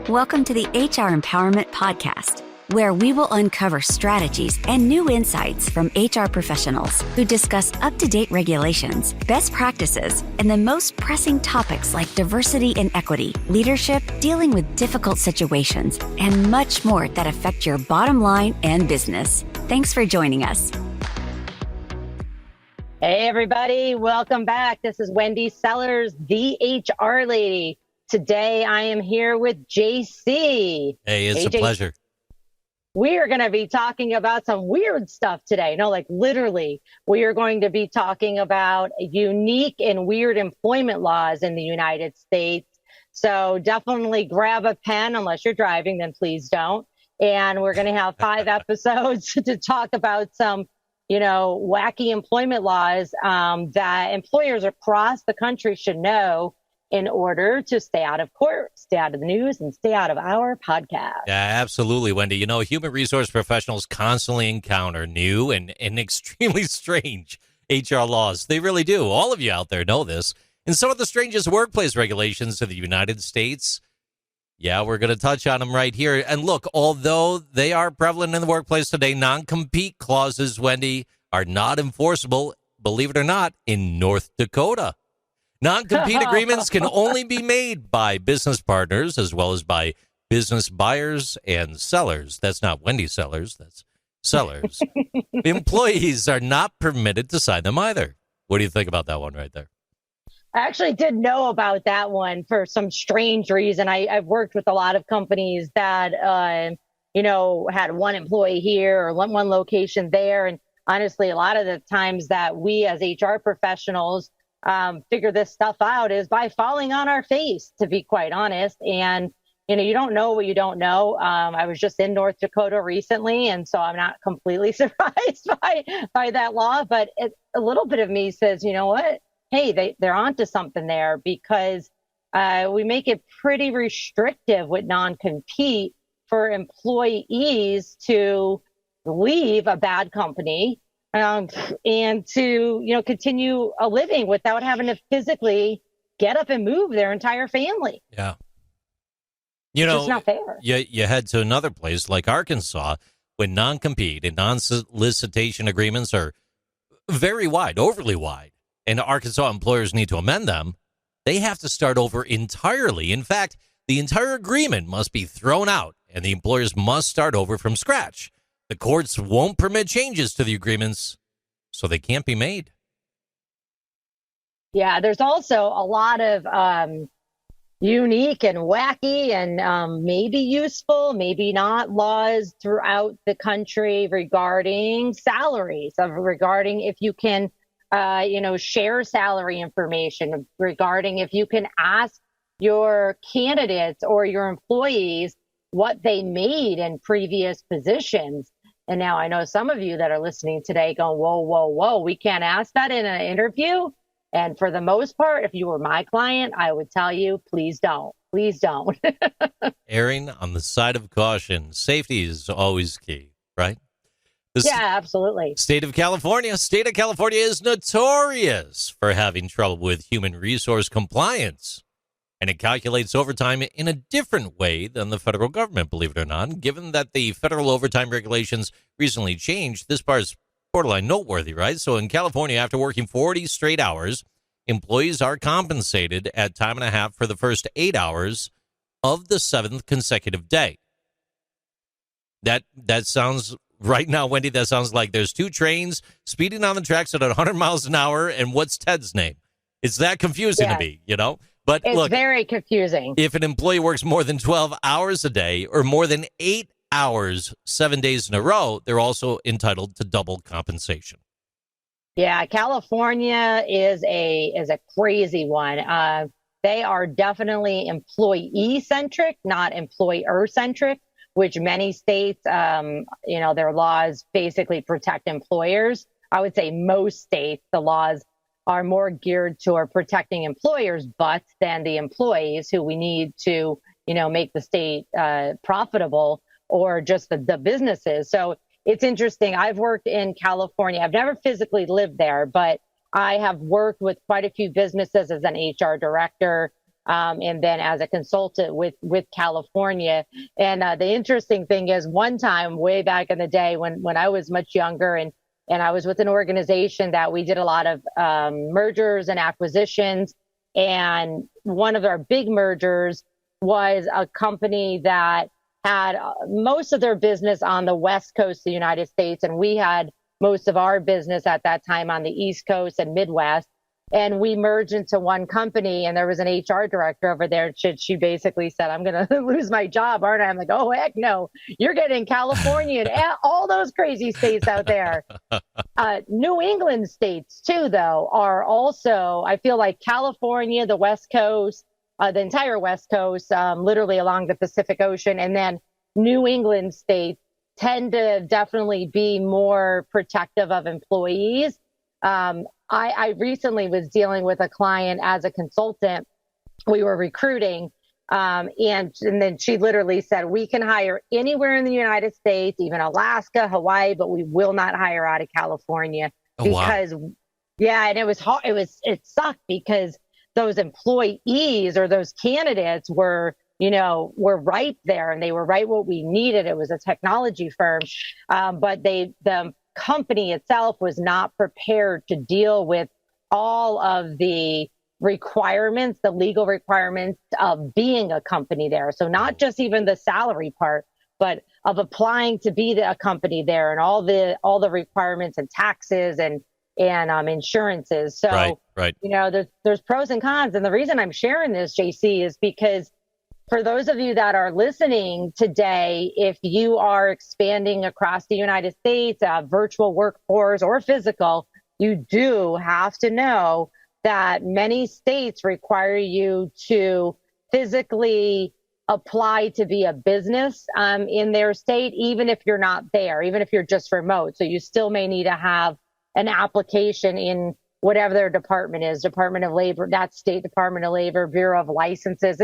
Welcome to the HR Empowerment Podcast, where we will uncover strategies and new insights from HR professionals who discuss up-to-date regulations, best practices, and the most pressing topics like diversity and equity, leadership, dealing with difficult situations, and much more that affect your bottom line and business. Thanks for joining us. Hey, everybody. Welcome back. This is Wendy Sellers, the HR lady. Today, I am here with JC. Hey, it's a pleasure. We are going to be talking about some weird stuff today. No, like literally, we are going to be talking about unique and weird employment laws in the United States. So definitely grab a pen, unless you're driving, then please don't. And we're going to have 5 episodes to talk about some, wacky employment laws that employers across the country should know in order to stay out of court, stay out of the news, and stay out of our podcast. Yeah, absolutely, Wendy. Human resource professionals constantly encounter new and extremely strange HR laws. They really do. All of you out there know this. And some of the strangest workplace regulations in the United States, yeah, we're going to touch on them right here. And look, although they are prevalent in the workplace today, non-compete clauses, Wendy, are not enforceable, believe it or not, in North Dakota. Non-compete agreements can only be made by business partners as well as by business buyers and sellers. That's not Wendy Sellers, that's sellers. Employees are not permitted to sign them either. What do you think about that one right there? I actually did know about that one for some strange reason. I've worked with a lot of companies that, had one employee here or one location there. And honestly, a lot of the times that we as HR professionals figure this stuff out is by falling on our face, to be quite honest. And, you don't know what you don't know. I was just in North Dakota recently, and so I'm not completely surprised by that law. But a little bit of me says, you know what? Hey, they're onto something there, because we make it pretty restrictive with non-compete for employees to leave a bad company and to, continue a living without having to physically get up and move their entire family. Yeah. It's not fair. You head to another place like Arkansas, when non-compete and non-solicitation agreements are very wide, overly wide, and Arkansas employers need to amend them. They have to start over entirely. In fact, the entire agreement must be thrown out, and the employers must start over from scratch. The courts won't permit changes to the agreements, so they can't be made. Yeah, there's also a lot of unique and wacky and maybe useful, maybe not, laws throughout the country regarding salaries, regarding if you can, share salary information, regarding if you can ask your candidates or your employees what they made in previous positions. And now I know some of you that are listening today going, whoa, whoa, whoa, we can't ask that in an interview. And for the most part, if you were my client, I would tell you, please don't. Please don't. Erring on the side of caution. Safety is always key, right? Absolutely. State of California is notorious for having trouble with human resource compliance. And it calculates overtime in a different way than the federal government, believe it or not. Given that the federal overtime regulations recently changed, this part is borderline noteworthy, right? So in California, after working 40 straight hours, employees are compensated at time and a half for the first 8 hours of the 7th consecutive day. That sounds, right now, Wendy, that sounds like there's 2 trains speeding on the tracks at 100 miles an hour, and what's Ted's name? It's that confusing to me, But it's look, very confusing. If an employee works more than 12 hours a day or more than 8 hours 7 days in a row, they're also entitled to double compensation. Yeah, California is a crazy one. They are definitely employee-centric, not employer-centric, which many states, their laws basically protect employers. I would say most states, the laws are more geared toward protecting employers' butts than the employees, who we need to, make the state profitable, or just the businesses. So it's interesting. I've worked in California. I've never physically lived there, but I have worked with quite a few businesses as an HR director and then as a consultant with California. And the interesting thing is, one time way back in the day when I was much younger, and I was with an organization that we did a lot of mergers and acquisitions. And one of our big mergers was a company that had most of their business on the West Coast of the United States. And we had most of our business at that time on the East Coast and Midwest. And we merged into one company, and there was an HR director over there. She basically said, I'm going to lose my job, aren't I? I'm like, oh, heck no. You're getting California and all those crazy states out there. New England states, too, though, are also, I feel like California, the West Coast, the entire West Coast, literally along the Pacific Ocean, and then New England states tend to definitely be more protective of employees. I recently was dealing with a client as a consultant. We were recruiting, and then she literally said, we can hire anywhere in the United States, even Alaska, Hawaii, but we will not hire out of California. Because, wow. Yeah, and it was hard. It sucked because those employees or those candidates were right there, and they were right what we needed. It was a technology firm, but the company itself was not prepared to deal with all of the requirements, the legal requirements of being a company there. So not just even the salary part, but of applying to be a company there, and all the requirements and taxes and insurances. So, right. There's pros and cons. And the reason I'm sharing this, JC, is because for those of you that are listening today, if you are expanding across the United States, virtual workforce or physical, you do have to know that many states require you to physically apply to be a business in their state, even if you're not there, even if you're just remote. So you still may need to have an application in whatever their department is, Department of Labor, that state Department of Labor, Bureau of Licenses.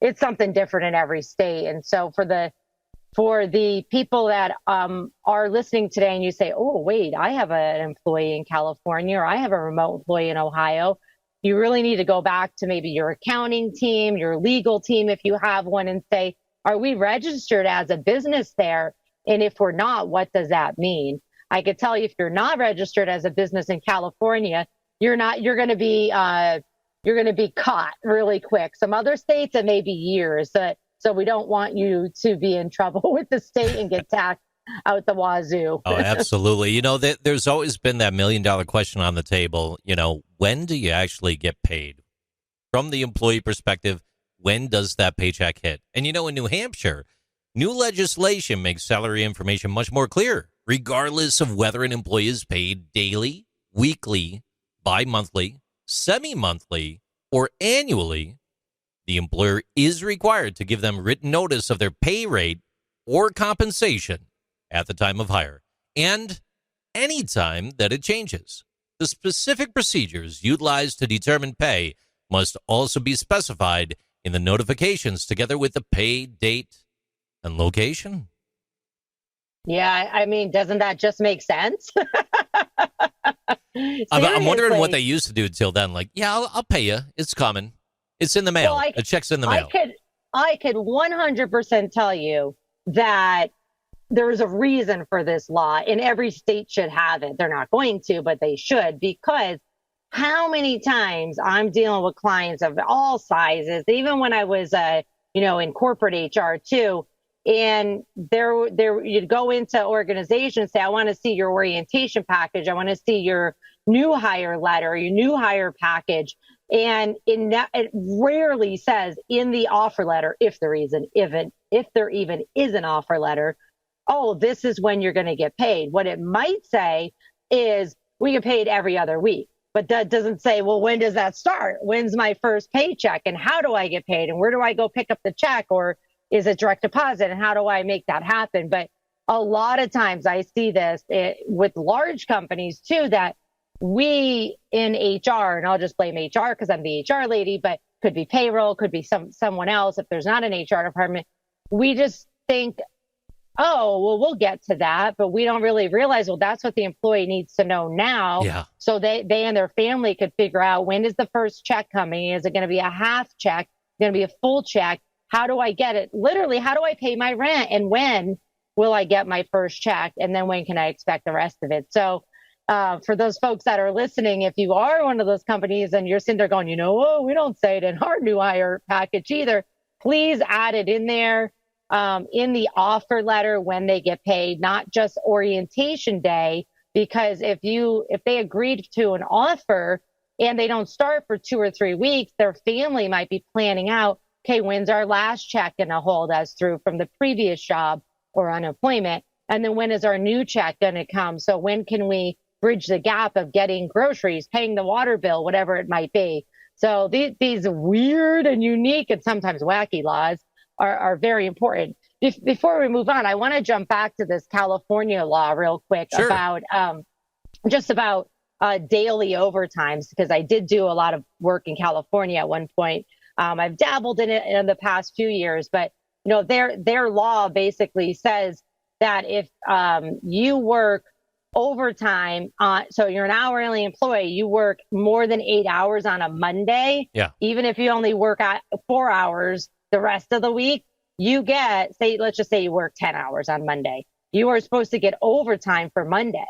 It's something different in every state. And so for the people that are listening today, and you say, oh, wait, I have an employee in California, or I have a remote employee in Ohio, you really need to go back to maybe your accounting team, your legal team, if you have one, and say, are we registered as a business there? And if we're not, what does that mean? I could tell you, if you're not registered as a business in California, you're going to be caught really quick. Some other states, it may be years. So we don't want you to be in trouble with the state and get taxed out the wazoo. Oh, absolutely. There's always been that $1 million question on the table. When do you actually get paid? From the employee perspective, when does that paycheck hit? And in New Hampshire, new legislation makes salary information much more clear, regardless of whether an employee is paid daily, weekly, bi-monthly, semi-monthly, or annually. The employer is required to give them written notice of their pay rate or compensation at the time of hire, and any time that it changes. The specific procedures utilized to determine pay must also be specified in the notifications, together with the pay date and location. Yeah, I mean, doesn't that just make sense? I'm wondering what they used to do till then. Like, yeah, I'll pay you. It's coming. It's in the mail. Well, the check's in the mail. I could 100% tell you that there's a reason for this law, and every state should have it. They're not going to, but they should, because how many times I'm dealing with clients of all sizes, even when I was, in corporate HR too. And there, you'd go into organizations, say, I want to see your orientation package. I want to see your new hire letter, your new hire package. And it rarely says in the offer letter, if there even is an offer letter, oh, this is when you're going to get paid. What it might say is we get paid every other week. But that doesn't say, well, when does that start? When's my first paycheck? And how do I get paid? And where do I go pick up the check? Or is it direct deposit? And how do I make that happen? But a lot of times I see this with large companies too, that we in HR, and I'll just blame HR because I'm the HR lady, but could be payroll, could be someone else. If there's not an HR department, we just think, oh, well, we'll get to that. But we don't really realize, well, that's what the employee needs to know now. Yeah. So they and their family could figure out, when is the first check coming? Is it going to be a half check? going to be a full check. How do I get it? Literally, how do I pay my rent? And when will I get my first check? And then when can I expect the rest of it? So for those folks that are listening, if you are one of those companies and you're sitting there going, oh, we don't say it in our new hire package either, please add it in there in the offer letter when they get paid, not just orientation day. Because if they agreed to an offer and they don't start for 2 or 3 weeks, their family might be planning out, okay, when's our last check going to hold us through from the previous job or unemployment? And then when is our new check going to come? So when can we bridge the gap of getting groceries, paying the water bill, whatever it might be? So these weird and unique and sometimes wacky laws are very important. Before we move on, I want to jump back to this California law real quick. Sure. About daily overtimes, because I did do a lot of work in California at one point. I've dabbled in it in the past few years, but their law basically says that if you work overtime, so you're an hourly employee, you work more than 8 hours on a Monday, even if you only work at 4 hours the rest of the week, you get, let's just say you work 10 hours on Monday. You are supposed to get overtime for Monday,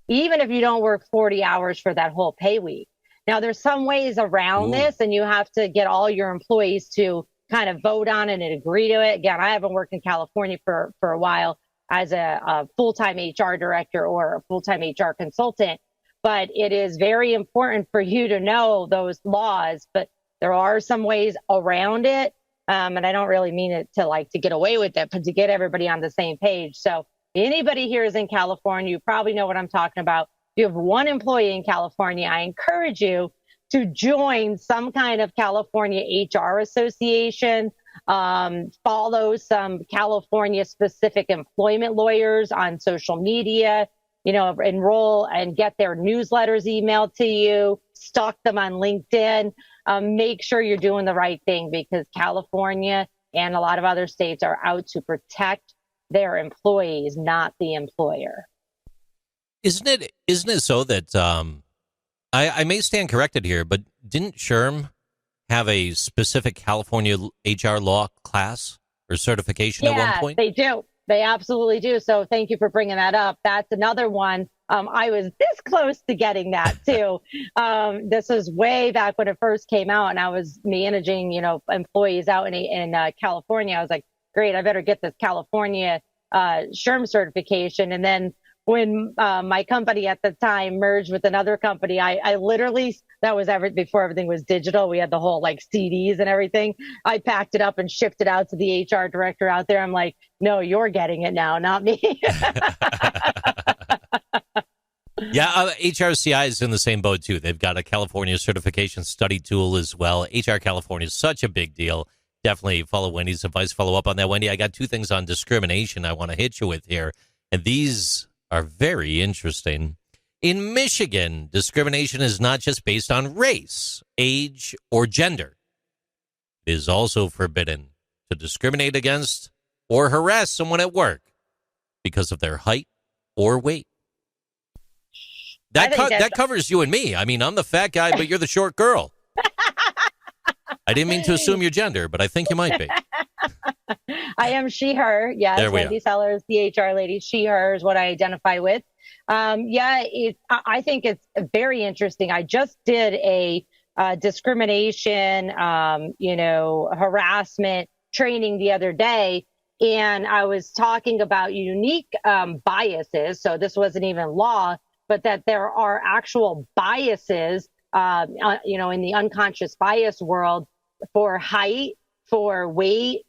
even if you don't work 40 hours for that whole pay week. Now, there's some ways around this, and you have to get all your employees to kind of vote on it and agree to it. Again, I haven't worked in California for a while as a full-time HR director or a full-time HR consultant, but it is very important for you to know those laws, but there are some ways around it. And I don't really mean it to get away with it, but to get everybody on the same page. So anybody here is in California, you probably know what I'm talking about. If you have one employee in California, I encourage you to join some kind of California HR association, follow some California specific employment lawyers on social media, enroll and get their newsletters emailed to you, stalk them on LinkedIn. Make sure you're doing the right thing, because California and a lot of other states are out to protect their employees, not the employer. Isn't it so that I may stand corrected here, but didn't SHRM have a specific California HR law class or certification at one point? They do. They absolutely do. So thank you for bringing that up. That's another one. I was this close to getting that too. This was way back when it first came out, and I was managing, employees out in California. I was like, great, I better get this California SHRM certification. And then when my company at the time merged with another company, I literally, that was before everything was digital. We had the whole CDs and everything. I packed it up and shipped it out to the HR director out there. I'm like, no, you're getting it now, not me. Yeah, HRCI is in the same boat, too. They've got a California certification study tool as well. HR California is such a big deal. Definitely follow Wendy's advice. Follow up on that, Wendy. I got 2 things on discrimination I want to hit you with here, and these are very interesting. In Michigan, discrimination is not just based on race, age, or gender. It is also forbidden to discriminate against or harass someone at work because of their height or weight. That covers you and me. I mean, I'm the fat guy, but you're the short girl. I didn't mean to assume your gender, but I think you might be. I am she, her. Yes, Wendy Sellers, the HR lady. She, her is what I identify with. I think it's very interesting. I just did a discrimination, harassment training the other day, and I was talking about unique biases. So this wasn't even law, but that there are actual biases, in the unconscious bias world for height, for weight,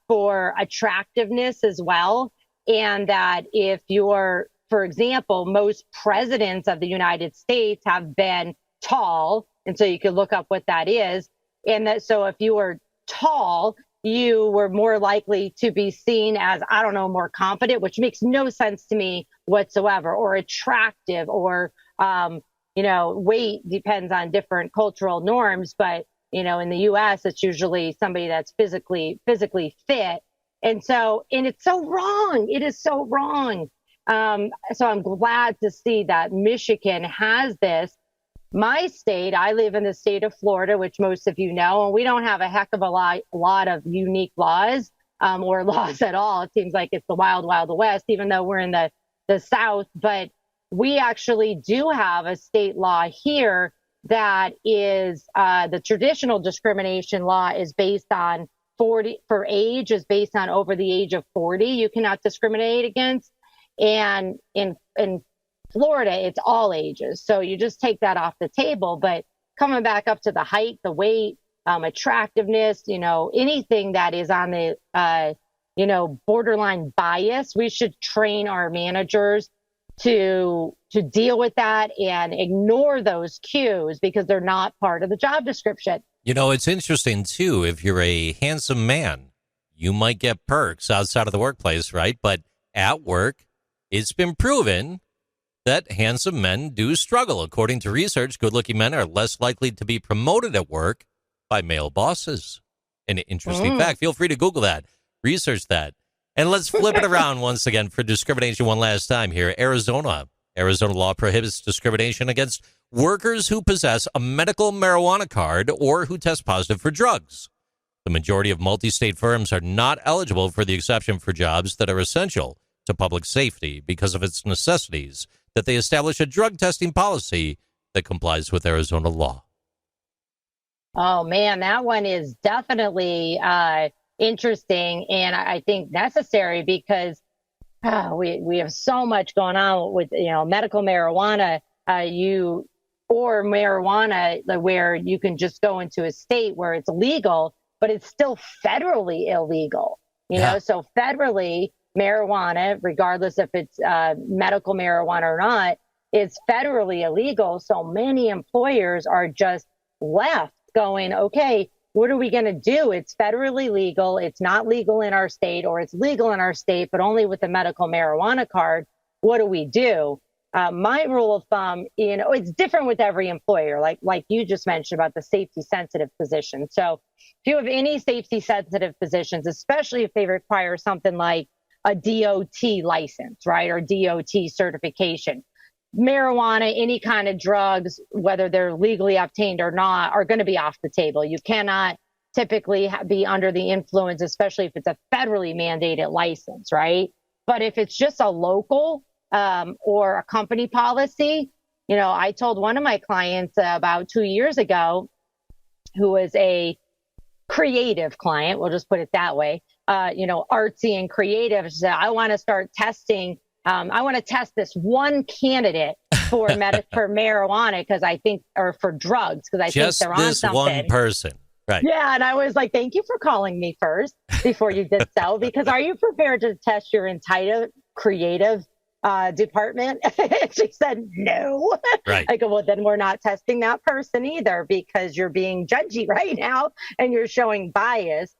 for attractiveness as well. And that if you're, for example, most presidents of the United States have been tall. And so you can look up what that is. And that, so if you were tall, you were more likely to be seen as, more confident, which makes no sense to me whatsoever, or attractive, or, weight depends on different cultural norms. But, in the U.S., it's usually somebody that's physically fit. And it's so wrong. It is so wrong. So I'm glad to see that Michigan has this. My state, I live in the state of Florida, which most of you know, and we don't have a heck of a lot of unique laws or laws at all. It seems like it's the wild, wild west, even though we're in the South. But we actually do have a state law here that is the traditional discrimination law is based on 40 for age is based on over the age of 40. You cannot discriminate against. And in Florida, it's all ages. So you just take that off the table. But coming back up to the height, the weight, attractiveness, anything that is on the, borderline bias, we should train our managers to deal with that and ignore those cues because they're not part of the job description. It's interesting, too. If you're a handsome man, you might get perks outside of the workplace, right? But at work, it's been proven that handsome men do struggle. According to research, good-looking men are less likely to be promoted at work by male bosses. An interesting fact. Feel free to Google that, research that. And let's flip it around once again for discrimination one last time here. Arizona law prohibits discrimination against workers who possess a medical marijuana card or who test positive for drugs. The majority of multi-state firms are not eligible for the exception for jobs that are essential to public safety because of its necessities that they establish a drug testing policy that complies with Arizona law. Oh, man, that one is definitely interesting and I think necessary because we have so much going on with, medical marijuana, or marijuana where you can just go into a state where it's legal, but it's still federally illegal, so federally marijuana, regardless if it's medical marijuana or not, is federally illegal. So many employers are just left going, okay, what are we going to do? It's federally legal. It's not legal in our state, or it's legal in our state, but only with a medical marijuana card. What do we do? My rule of thumb, it's different with every employer, like you just mentioned about the safety sensitive position. So if you have any safety sensitive positions, especially if they require something like a DOT license, right, or DOT certification, marijuana, any kind of drugs, whether they're legally obtained or not, are going to be off the table. You cannot typically be under the influence, especially if it's a federally mandated license, right? But if it's just a local or a company policy, I told one of my clients about 2 years ago, who was a creative client, we'll just put it that way, artsy and creative, she said, I want to start testing. I want to test this one candidate for marijuana because I think, or for drugs because I think they're on something. Just this one person, right? Yeah, and I was like, thank you for calling me first before you did so, because are you prepared to test your entire creative department? She said no. Right. I go, well, then we're not testing that person either because you're being judgy right now and you're showing bias.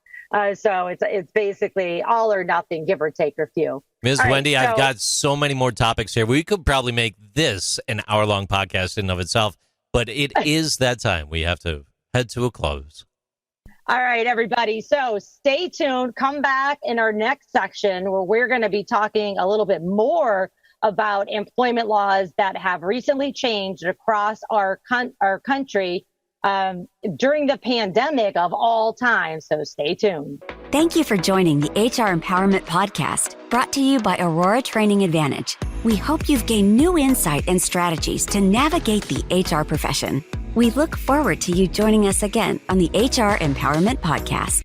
So it's basically all or nothing, give or take a few. Ms. Wendy, I've got so many more topics here. We could probably make this an hour-long podcast in and of itself, but it is that time. We have to head to a close. All right, everybody. So stay tuned. Come back in our next section where we're going to be talking a little bit more about employment laws that have recently changed across our country during the pandemic of all time. So stay tuned. Thank you for joining the HR Empowerment Podcast, brought to you by Aurora Training Advantage. We hope you've gained new insight and strategies to navigate the HR profession. We look forward to you joining us again on the HR Empowerment Podcast.